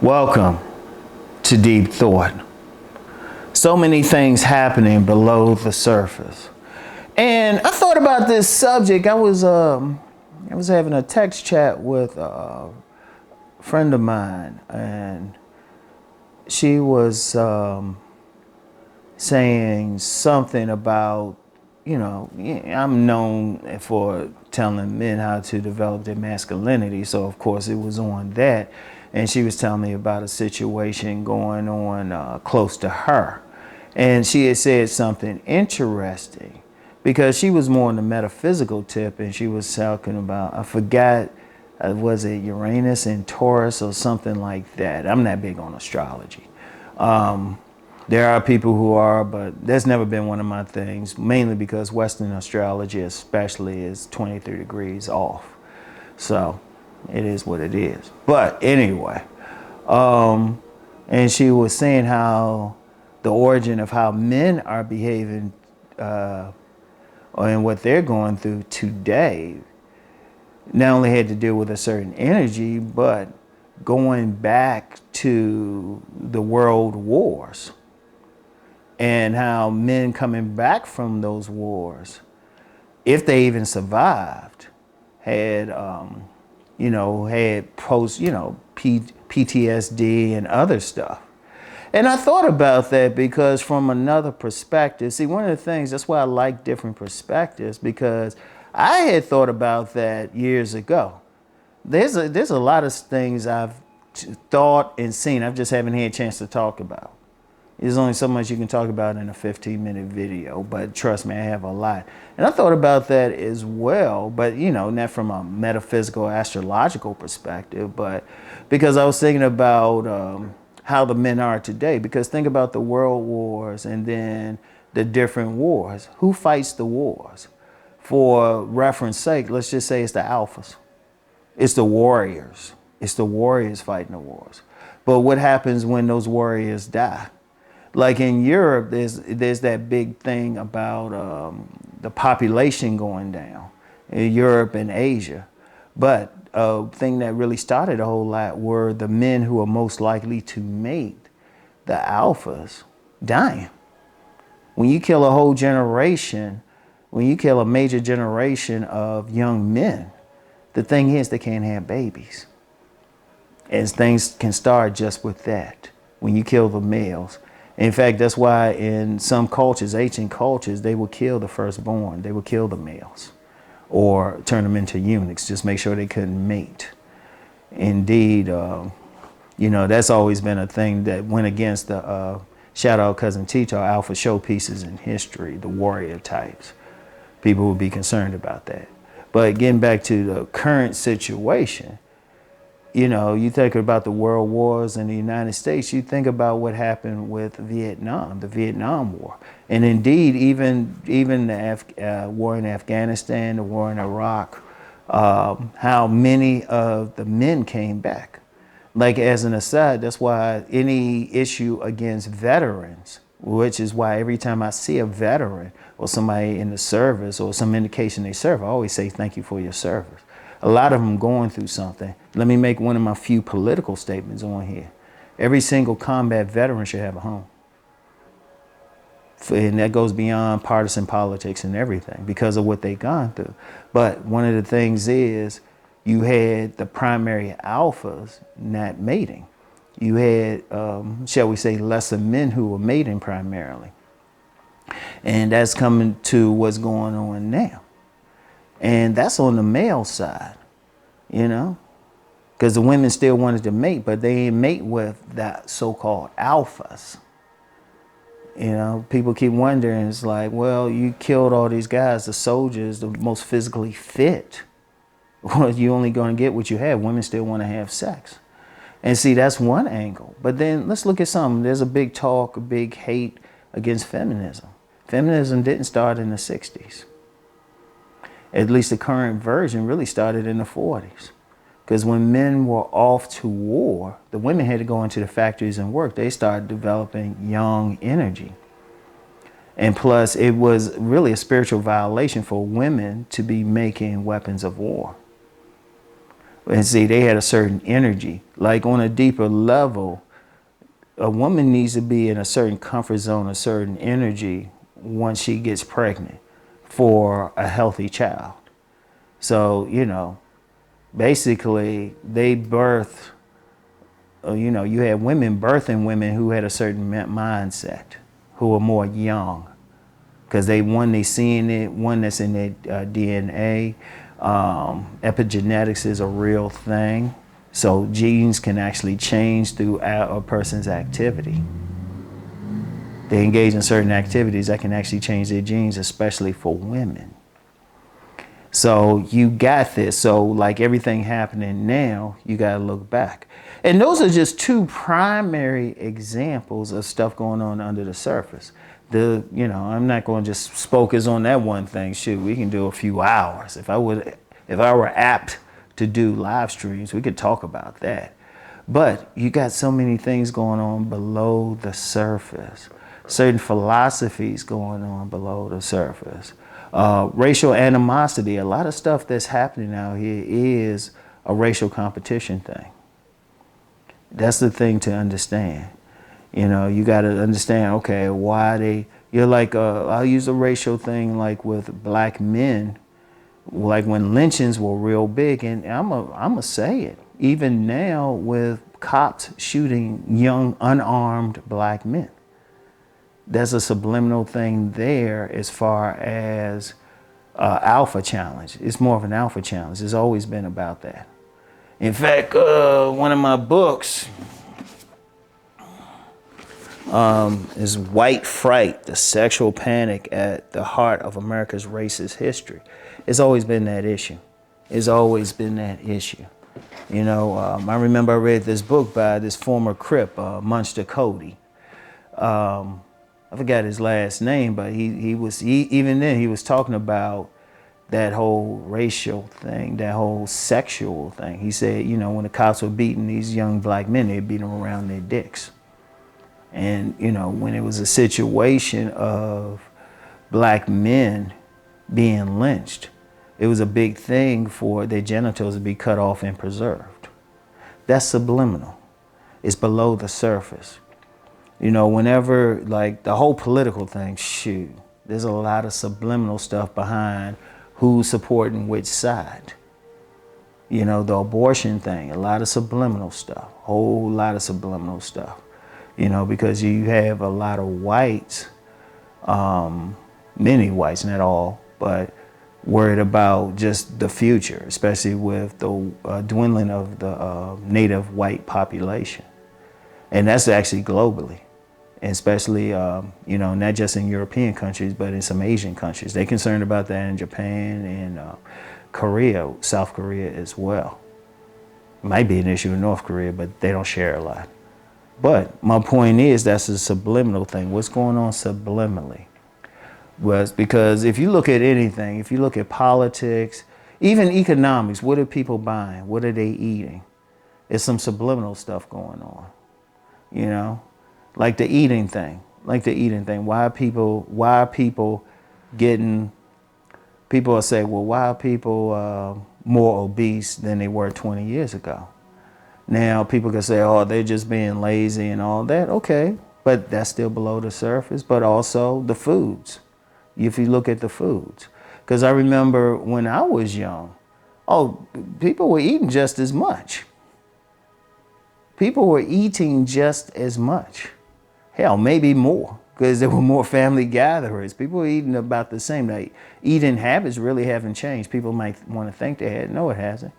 Welcome to Deep Thought. So many things happening below the surface. And I thought about this subject. I was having a text chat with a friend of mine, and she was saying something about, I'm known for telling men how to develop their masculinity. So of course it was on that. And she was telling me about a situation going on close to her. And she had said something interesting because she was more on the metaphysical tip, and she was talking about, I forgot, was it Uranus and Taurus or something like that? I'm not big on astrology. There are people who are, but that's never been one of my things, mainly because Western astrology especially is 23 degrees off. So it is what it is. But anyway, and she was saying how the origin of how men are behaving and what they're going through today not only had to deal with a certain energy, but going back to the world wars and how men coming back from those wars, if they even survived, had had post, PTSD and other stuff. And I thought about that because from another perspective, see, one of the things, that's why I like different perspectives, because I had thought about that years ago. There's a lot of things I've thought and seen, I just haven't had a chance to talk about. There's only so much you can talk about in a 15-minute video, but trust me, I have a lot. And I thought about that as well, but not from a metaphysical, astrological perspective, but because I was thinking about how the men are today. Because think about the world wars and then the different wars. Who fights the wars? For reference sake, let's just say it's the alphas. It's the warriors. It's the warriors fighting the wars. But what happens when those warriors die? Like in Europe, there's that big thing about the population going down in Europe and Asia. But a thing that really started a whole lot were the men who are most likely to mate, the alphas, dying. When you kill a whole generation, when you kill a major generation of young men, the thing is they can't have babies. As things can start just with that, when you kill the males. In fact, that's why in some cultures, ancient cultures, they would kill the firstborn. They would kill the males or turn them into eunuchs, just make sure they couldn't mate. Indeed, that's always been a thing that went against the, shout out Cousin Tito, alpha showpieces in history, the warrior types. People would be concerned about that. But getting back to the current situation, you think about the world wars in the United States, you think about what happened with Vietnam, the Vietnam War. And indeed, even the war in Afghanistan, the war in Iraq, how many of the men came back. Like, as an aside, that's why any issue against veterans, which is why every time I see a veteran or somebody in the service or some indication they serve, I always say thank you for your service. A lot of them going through something. Let me make one of my few political statements on here. Every single combat veteran should have a home. And that goes beyond partisan politics and everything because of what they've gone through. But one of the things is you had the primary alphas not mating. You had, shall we say, lesser men who were mating primarily. And that's coming to what's going on now. And that's on the male side, because the women still wanted to mate, but they didn't mate with that so-called alphas. People keep wondering, it's like, well, you killed all these guys, the soldiers, the most physically fit. Well, you're only going to get what you have. Women still want to have sex. And see, that's one angle. But then let's look at something. There's a big talk, a big hate against feminism. Feminism didn't start in the 60s. At least the current version really started in the 40s. Because when men were off to war, the women had to go into the factories and work. They started developing young energy. And plus, it was really a spiritual violation for women to be making weapons of war. And see, they had a certain energy. Like on a deeper level, a woman needs to be in a certain comfort zone, a certain energy once she gets pregnant for a healthy child. So, basically they birth, you had women birthing women who had a certain mindset, who were more young. Because they seeing it, one that's in their DNA. Epigenetics is a real thing. So genes can actually change throughout a person's activity. They engage in certain activities that can actually change their genes, especially for women. So you got this. So like everything happening now, you got to look back. And those are just two primary examples of stuff going on under the surface. I'm not going to just focus on that one thing. Shoot, we can do a few hours. If I were apt to do live streams, we could talk about that. But you got so many things going on below the surface. Certain philosophies going on below the surface. Racial animosity, a lot of stuff that's happening out here is a racial competition thing. That's the thing to understand. You got to understand, okay, you're like, I'll use a racial thing like with black men, like when lynchings were real big, and I'm going to say it, even now with cops shooting young, unarmed black men. There's a subliminal thing there as far as alpha challenge. It's more of an alpha challenge. It's always been about that. In fact, one of my books is White Fright, the Sexual Panic at the Heart of America's Racist History. It's always been that issue. It's always been that issue. I remember I read this book by this former Crip, Munster Cody. I forgot his last name, but even then he was talking about that whole racial thing, that whole sexual thing. He said, when the cops were beating these young black men, they'd beat them around their dicks. And, when it was a situation of black men being lynched, it was a big thing for their genitals to be cut off and preserved. That's subliminal. It's below the surface. Whenever, like, the whole political thing, shoot, there's a lot of subliminal stuff behind who's supporting which side. The abortion thing, a lot of subliminal stuff, whole lot of subliminal stuff. Because you have a lot of whites, many whites, not all, but worried about just the future, especially with the dwindling of the native white population. And that's actually globally, especially, not just in European countries, but in some Asian countries. They're concerned about that in Japan and Korea, South Korea as well. Might be an issue in North Korea, but they don't share a lot. But my point is, that's a subliminal thing. What's going on subliminally? Was because if you look at anything, if you look at politics, even economics, what are people buying? What are they eating? There's some subliminal stuff going on, like the eating thing. Why are people getting, people will say, well, why are people more obese than they were 20 years ago? Now, people can say, oh, they're just being lazy and all that. Okay, but that's still below the surface. But also the foods, if you look at the foods. Because I remember when I was young, people were eating just as much. People were eating just as much. Hell, maybe more, because there were more family gatherings. People were eating about the same. Now, eating habits really haven't changed. People might want to think they had. No, it hasn't.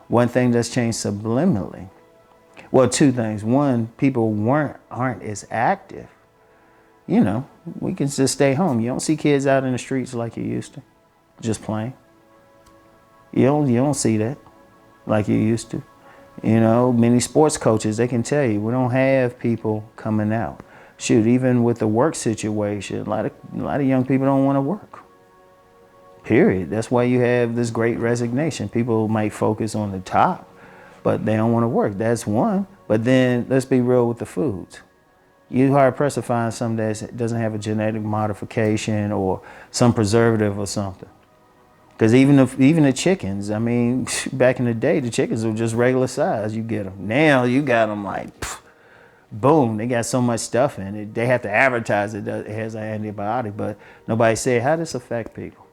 One thing that's changed subliminally. Well, two things. One, people aren't as active. We can just stay home. You don't see kids out in the streets like you used to, just playing. You don't see that like you used to. Many sports coaches, they can tell you, we don't have people coming out. Shoot, even with the work situation, a lot of young people don't want to work. Period. That's why you have this great resignation. People might focus on the top, but they don't want to work. That's one. But then let's be real with the foods. You're hard pressed to find something that doesn't have a genetic modification or some preservative or something. Because even the chickens, I mean, back in the day, the chickens were just regular size. You get them. Now you got them like, boom, they got so much stuff in it. They have to advertise it has an antibiotic, but nobody said how this affect people.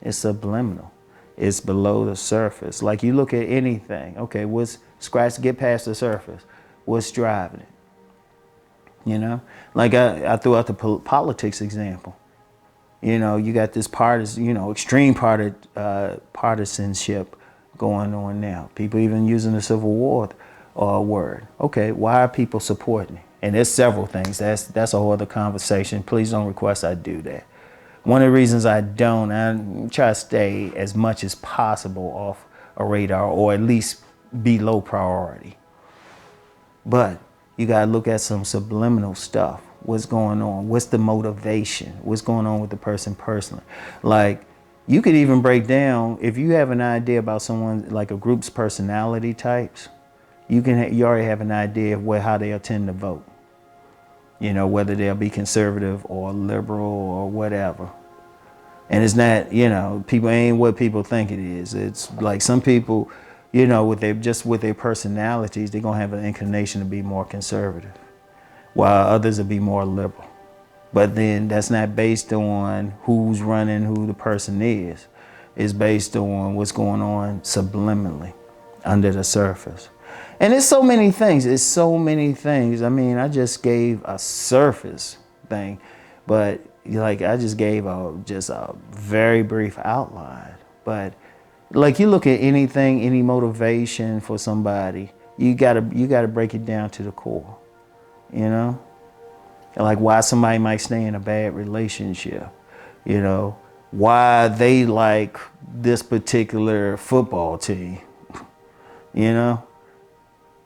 It's subliminal. It's below the surface. Like you look at anything. Okay, get past the surface. What's driving it? You know, like I threw out the politics example. You know, you got this extreme partisanship going on now. People even using the Civil War word. Okay, why are people supporting it? And there's several things. That's a whole other conversation. Please don't request I do that. One of the reasons I try to stay as much as possible off a radar, or at least be low priority. But you gotta look at some subliminal stuff. What's going on? What's the motivation? What's going on with the person personally? Like, you could even break down, if you have an idea about someone, like a group's personality types, you already have an idea of how they'll tend to vote. You know, whether they'll be conservative or liberal or whatever. And it's not, people ain't what people think it is. It's like some people, with their personalities, they're gonna have an inclination to be more conservative, while others will be more liberal. But then that's not based on who's running, who the person is. It's based on what's going on subliminally under the surface. And it's so many things. I mean, I just gave a surface thing, but I just gave a very brief outline. But like you look at anything, any motivation for somebody, you gotta break it down to the core. Like why somebody might stay in a bad relationship, why they like this particular football team,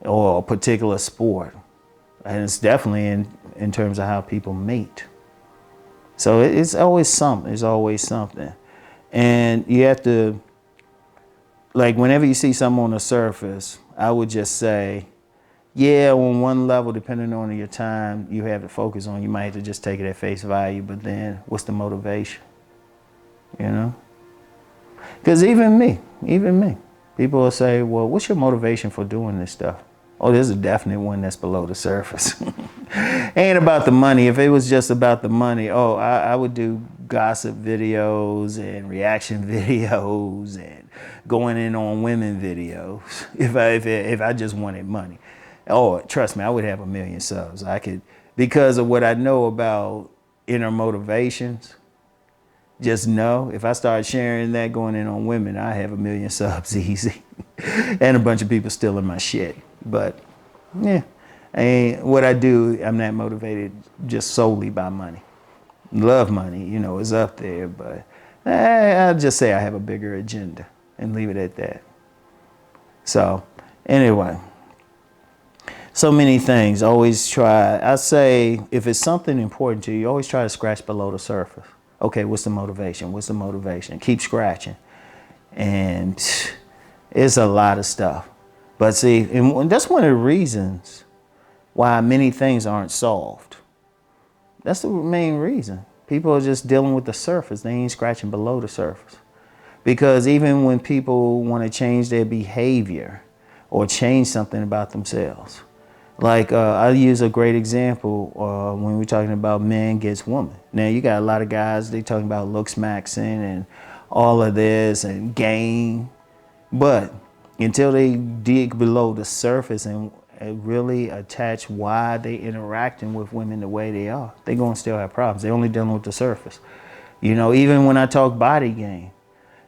or a particular sport. And it's definitely in terms of how people mate. So it's always something. And you have to, like whenever you see something on the surface, I would just say, yeah, on one level, depending on your time you have to focus on, you might have to just take it at face value, but then what's the motivation? Because even me, people will say, well, what's your motivation for doing this stuff? Oh, there's a definite one that's below the surface. Ain't about the money. If it was just about the money, I would do gossip videos and reaction videos and going in on women videos if I just wanted money. Oh, trust me, I would have 1 million subs. I could, because of what I know about inner motivations. Just know if I start sharing that going in on women, I have 1 million subs easy, and a bunch of people stealing my shit. But yeah, what I do, I'm not motivated just solely by money. Love money, is up there, but I'll just say I have a bigger agenda and leave it at that. So anyway, so many things. Always try, I say, if it's something important to you, always try to scratch below the surface. Okay, what's the motivation? Keep scratching. And it's a lot of stuff. But see, and that's one of the reasons why many things aren't solved. That's the main reason. People are just dealing with the surface. They ain't scratching below the surface. Because even when people want to change their behavior or change something about themselves, like I use a great example when we're talking about man gets woman. Now you got a lot of guys, they talking about looks maxing and all of this and game. But until they dig below the surface and really attach why they interacting with women the way they are, they're going to still have problems. They're only dealing with the surface. Even when I talk body game,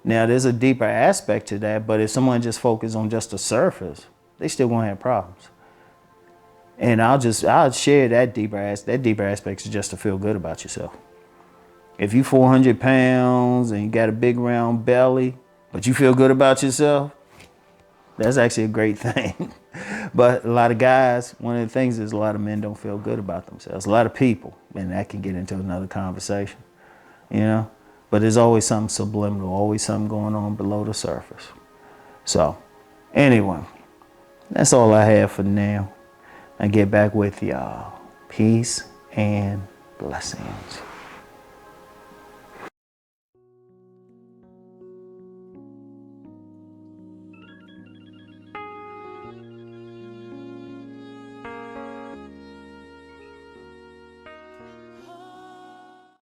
now there's a deeper aspect to that, but if someone just focuses on just the surface, they still going to have problems. And I'll share that deeper aspect. That deeper aspect is just to feel good about yourself. If you 400 pounds and you got a big round belly, but you feel good about yourself, that's actually a great thing. But a lot of guys, one of the things is a lot of men don't feel good about themselves. A lot of people, and that can get into another conversation, But there's always something subliminal, always something going on below the surface. So, anyway, that's all I have for now. I get back with y'all. Peace and blessings.